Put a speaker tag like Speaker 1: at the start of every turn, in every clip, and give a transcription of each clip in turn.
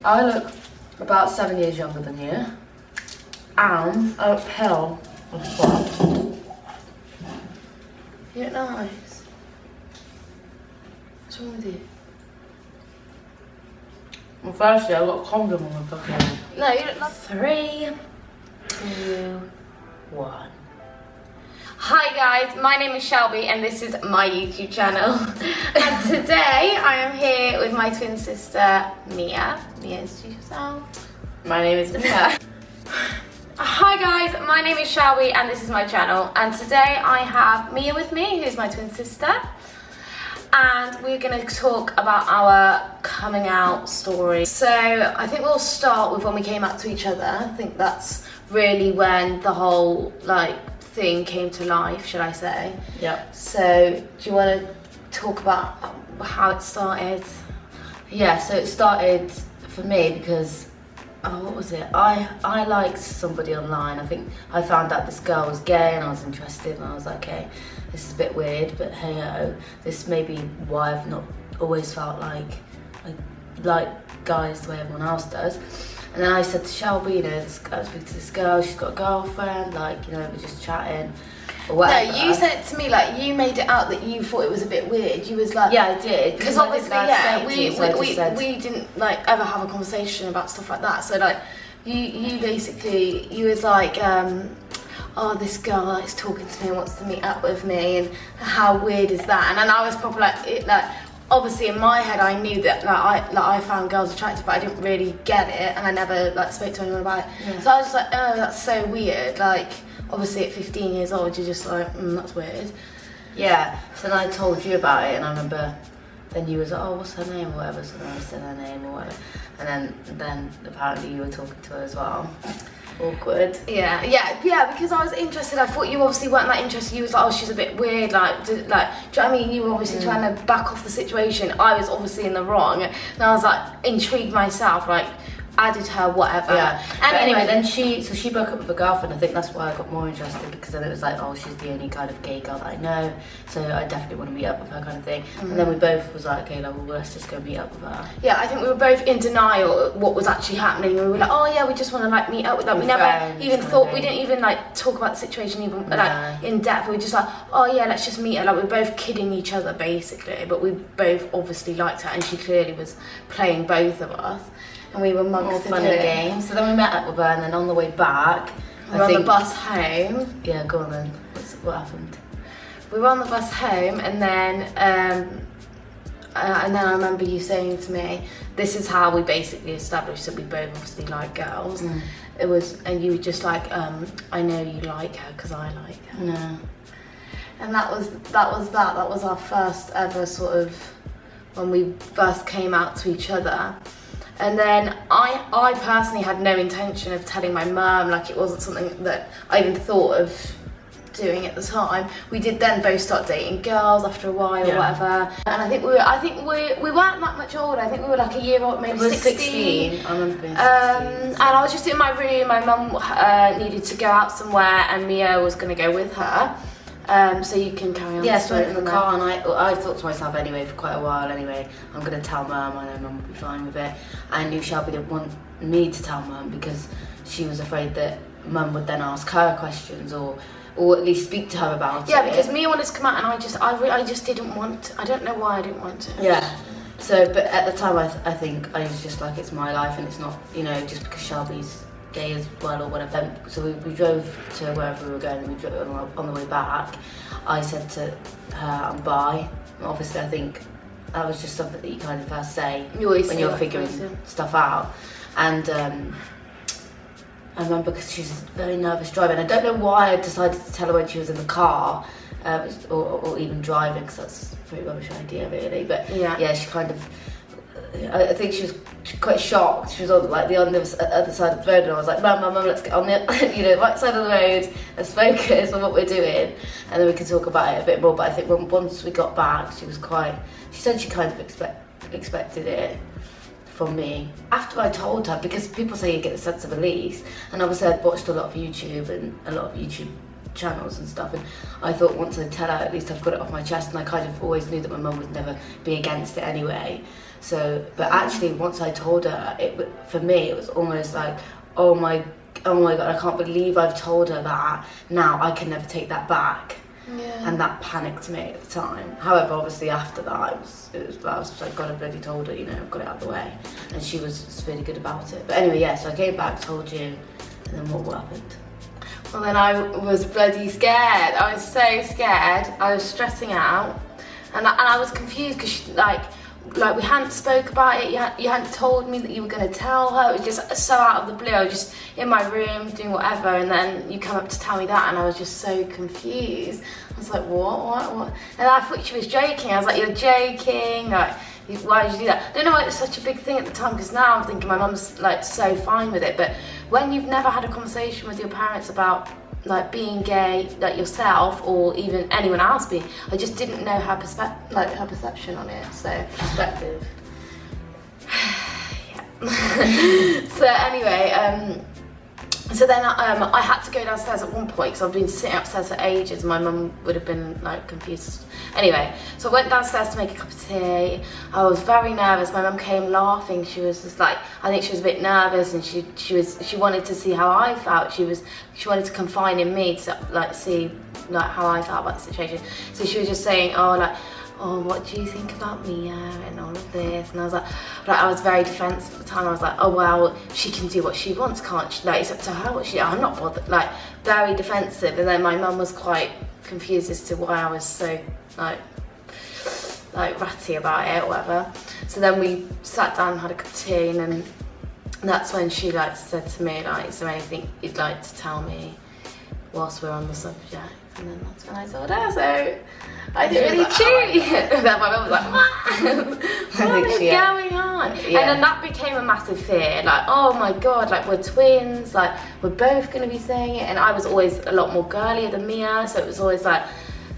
Speaker 1: I look about 7 years younger than you. And uphill as well.
Speaker 2: You look nice. What's wrong with you?
Speaker 1: Well, firstly, I got a condom on my fucking.
Speaker 2: No, you look nice.
Speaker 1: 3, 2, 1.
Speaker 2: Hi guys, my name is Shelby and this is my YouTube channel. And today I am here with my twin sister, Mia. Mia, introduce yourself.
Speaker 1: My name is Mia.
Speaker 2: Hi guys, my name is Shelby and this is my channel. And today I have Mia with me, who's my twin sister. And we're going to talk about our coming out story. So I think we'll start with when we came out to each other. I think that's really when the whole thing came to life, should I say.
Speaker 1: Yeah.
Speaker 2: So do you want to talk about how it started?
Speaker 1: Yeah, so it started for me because, what was it? I liked somebody online. I think I found out this girl was gay and I was interested and I was like, okay, this is a bit weird, but hey ho, this may be why I've not always felt like guys the way everyone else does. And then I said to Shelby, you know, I was speaking to this girl, she's got a girlfriend, we're just chatting or whatever.
Speaker 2: No, you said it to me, you made it out that you thought it was a bit weird. You was like...
Speaker 1: Yeah, I did.
Speaker 2: Because obviously, we didn't, ever have a conversation about stuff like that. So, you basically, you was like, oh, this girl is talking to me and wants to meet up with me, and how weird is that? And then I was probably obviously in my head I knew that I found girls attractive, but I didn't really get it, and I never spoke to anyone about it. Yeah. So I was just like, oh, that's so weird. Obviously at 15 years old, you're just like, that's weird.
Speaker 1: Yeah. So then I told you about it, and I remember then you was like, oh, what's her name or whatever. So then I said her name or whatever, and then apparently you were talking to her as well. Awkward.
Speaker 2: Yeah, because I was interested. I thought you obviously weren't that interested. You was like, oh, she's a bit weird, do you know what I mean? You were obviously trying to back off the situation. I was obviously in the wrong, and I was intrigued myself, added her, whatever.
Speaker 1: Yeah. And anyway, then she broke up with her girlfriend. I think that's why I got more interested, because then it was oh, she's the only kind of gay girl that I know, so I definitely want to meet up with her, kind of thing. Mm-hmm. And then we both was like, okay, well, let's just go meet up with her.
Speaker 2: Yeah, I think we were both in denial what was actually happening. We were like, oh yeah, we just want to meet up with them. We never even thought, we didn't even talk about the situation even in depth. We were just oh yeah, let's just meet her. We were both kidding each other basically, but we both obviously liked her, and she clearly was playing both of us. And we were mugs
Speaker 1: fun and games. So then we met up with her, and then on the way back,
Speaker 2: we were on the bus home.
Speaker 1: Yeah, go on then. What happened?
Speaker 2: We were on the bus home, and then I remember you saying to me, "This is how we basically established that we both obviously like girls." Mm. It was, and you were just like, "I know you like her because I like her."
Speaker 1: No.
Speaker 2: And that was our first ever sort of, when we first came out to each other. And then I personally had no intention of telling my mum, it wasn't something that I even thought of doing at the time. We did then both start dating girls after a while or whatever. And I think we weren't that much older. I think we were a year old, maybe 16.
Speaker 1: I remember being 16.
Speaker 2: And I was just in my room. My mum needed to go out somewhere, and Mia was going to go with her. So you can carry on.
Speaker 1: Yeah, so in the car, and I thought to myself anyway for quite a while anyway, I'm going to tell Mum. I know Mum will be fine with it. I knew Shelby didn't want me to tell Mum because she was afraid that Mum would then ask her questions or at least speak to her about it.
Speaker 2: Yeah, because Mia wanted to come out, and I just didn't want to. I don't know why I didn't want to.
Speaker 1: Yeah. So, but at the time I think I was just it's my life, and it's not, just because Shelby's gay as well or whatever. So we drove to wherever we were going, and we drove on the way back. I said to her, I'm bi. Obviously I think that was just something that you kind of first say when you're figuring stuff out. And I remember, because she's very nervous driving. I don't know why I decided to tell her when she was in the car, or even driving, because that's a pretty rubbish idea really. But yeah, she kind of, I think she was quite shocked. She was on the other side of the road, and I was like, Mum, let's get on the right side of the road. Let's focus on what we're doing, and then we can talk about it a bit more. But I think once we got back, she said she kind of expected it from me. After I told her, because people say you get a sense of release, and obviously I'd watched a lot of YouTube and a lot of YouTube channels and stuff, and I thought once I tell her, at least I've got it off my chest. And I kind of always knew that my mum would never be against it anyway. So, but actually, once I told her, for me, it was almost like, oh my God, I can't believe I've told her that. Now I can never take that back.
Speaker 2: Yeah.
Speaker 1: And that panicked me at the time. However, obviously after that, I was like, God, I bloody told her, you know, I've got it out of the way. And she was really good about it. But anyway, yeah, so I came back, told you, and then what happened?
Speaker 2: Well, then I was bloody scared. I was so scared. I was stressing out. And I was confused because, like we hadn't spoke about it. You hadn't told me that you were going to tell her. It was just so out of the blue. I was just in my room doing whatever, and then you come up to tell me that, and I was just so confused. I was like, what? And I thought she was joking. I was like, you're joking. Like, why did you do that? I don't know why it was such a big thing at the time, because now I'm thinking my mum's like so fine with it. But when you've never had a conversation with your parents about like being gay, like yourself or even anyone else being, I just didn't know her perception on it. So
Speaker 1: Perspective.
Speaker 2: Yeah. So anyway, so then I had to go downstairs at one point because I've been sitting upstairs for ages. My mum would have been like confused. Anyway, so I went downstairs to make a cup of tea. I was very nervous. My mum came laughing. She was just like, I think she was a bit nervous, and she wanted to see how I felt. She wanted to confide in me to like see like how I felt about the situation. So she was just saying, oh, what do you think about Mia and all of this? And I was like, I was very defensive at the time. I was like, oh well, she can do what she wants, can't she? Like, it's up to her what I'm not bothered. Like, very defensive. And then my mum was quite confused as to why I was so like ratty about it or whatever. So then we sat down and had a cup of tea, and then that's when she like said to me, like, is there anything you'd like to tell me whilst we're on the subject? And then that's when I told her. So I didn't really cheat. And then my mum was like, what is going on? Yeah. And then that became a massive fear. Like, oh my God, like we're twins, like we're both going to be saying it. And I was always a lot more girlier than Mia, so it was always like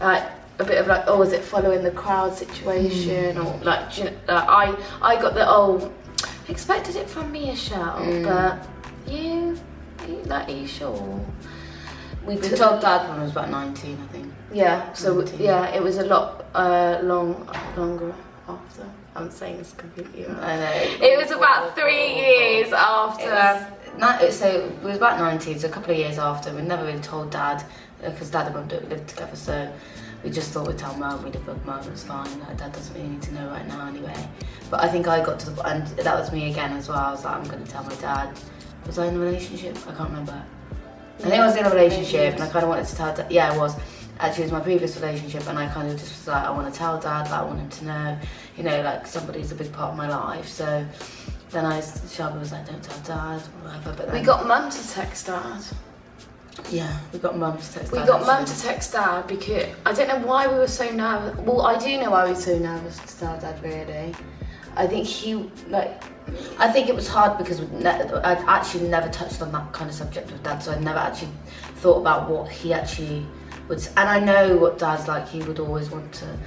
Speaker 2: a bit of like, oh, is it following the crowd situation? Or like, you know, I got the, I expected it from Mia, Shell, but you, like, are you sure?
Speaker 1: We told Dad when I was about 19, I think.
Speaker 2: Yeah, so 19. Yeah, it was a lot longer after. I'm saying this completely wrong.
Speaker 1: I know.
Speaker 2: It was about 3 years after.
Speaker 1: So it was about 19, so a couple of years after. We never really told Dad, because Dad and Mum don't live together, so we just thought we'd tell Mum. We live with Mum, it's fine. Like, Dad doesn't really need to know right now anyway. But I think I got to the, and that was me again as well. I was like, I'm going to tell my dad. Was I in a relationship? I can't remember. I think I was in a relationship, and I kind of wanted to tell Dad. Yeah, I was. Actually, it was my previous relationship, and I kind of just was like, I want to tell Dad, like, I want him to know, you know, like, somebody's a big part of my life. So then Shelby was like, don't tell Dad, whatever. But then,
Speaker 2: we got Mum to text Dad.
Speaker 1: Yeah, we got Mum to text Dad.
Speaker 2: We got Mum to text Dad because I don't know why we were so nervous. Well, I do know why we were so nervous to tell Dad, really. I think it was hard because I'd actually never touched on that kind of subject with Dad, so I never actually thought about what he actually would. And I know what Dad's like. He would always want to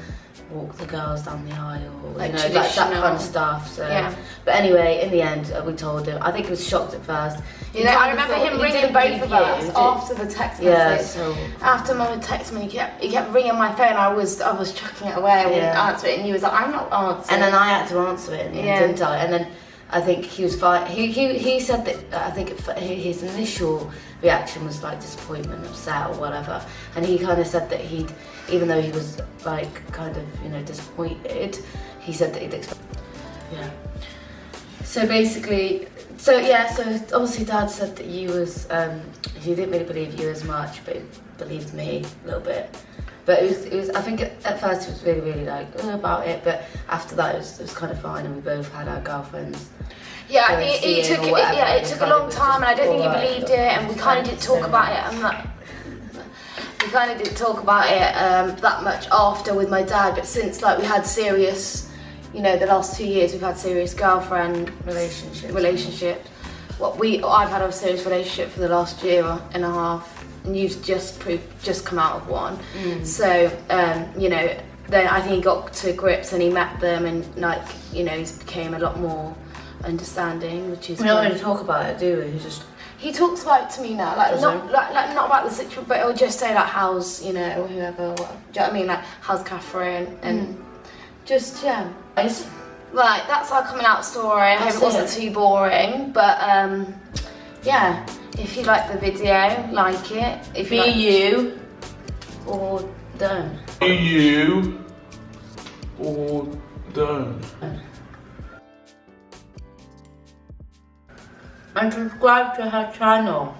Speaker 2: walk the girls down the aisle, like, you know, like that kind of stuff. So, yeah. But anyway, in the end, we told him. I think he was shocked at first. You know, I remember him ringing both of us after the text message.
Speaker 1: Yeah, so
Speaker 2: after Mum had texted me, he kept ringing my phone. I was chucking it away. I wouldn't answer it, and he was like, I'm not answering.
Speaker 1: And then I had to answer it, and he didn't tell it. And then I think he was fine. He said that I think his initial reaction was like disappointment, upset, or whatever. And he kind of said that even though he was like kind of, you know, disappointed, he said that he'd expect. Yeah. So basically, so obviously Dad said that he didn't really believe you as much, but he believed me a little bit. But it was. I think at first it was really, really like about it, but after that it was kind of fine, and we both had our girlfriends.
Speaker 2: Yeah, it took a long time, and I don't think he believed it, and we kind of didn't talk about it. We kind of didn't talk about it that much after with my dad, but since like we had serious, you know, the last 2 years we've had serious girlfriend relationship. I've had a serious relationship for the last year and a half. And you've just come out of one. So, you know, then I think he got to grips and he met them, and like, you know, he became a lot more understanding, which is.
Speaker 1: We don't really talk about it, do we?
Speaker 2: He talks about it to me now, like not about the situation, but he'll just say like, how's, you know, whoever. Do you know what I mean? Like, how's Catherine? And just Right, that's our coming out story. I hope it wasn't too boring, but yeah, if you like the video, like it. If you
Speaker 1: you or don't.
Speaker 3: Be you or don't.
Speaker 1: And subscribe to her channel.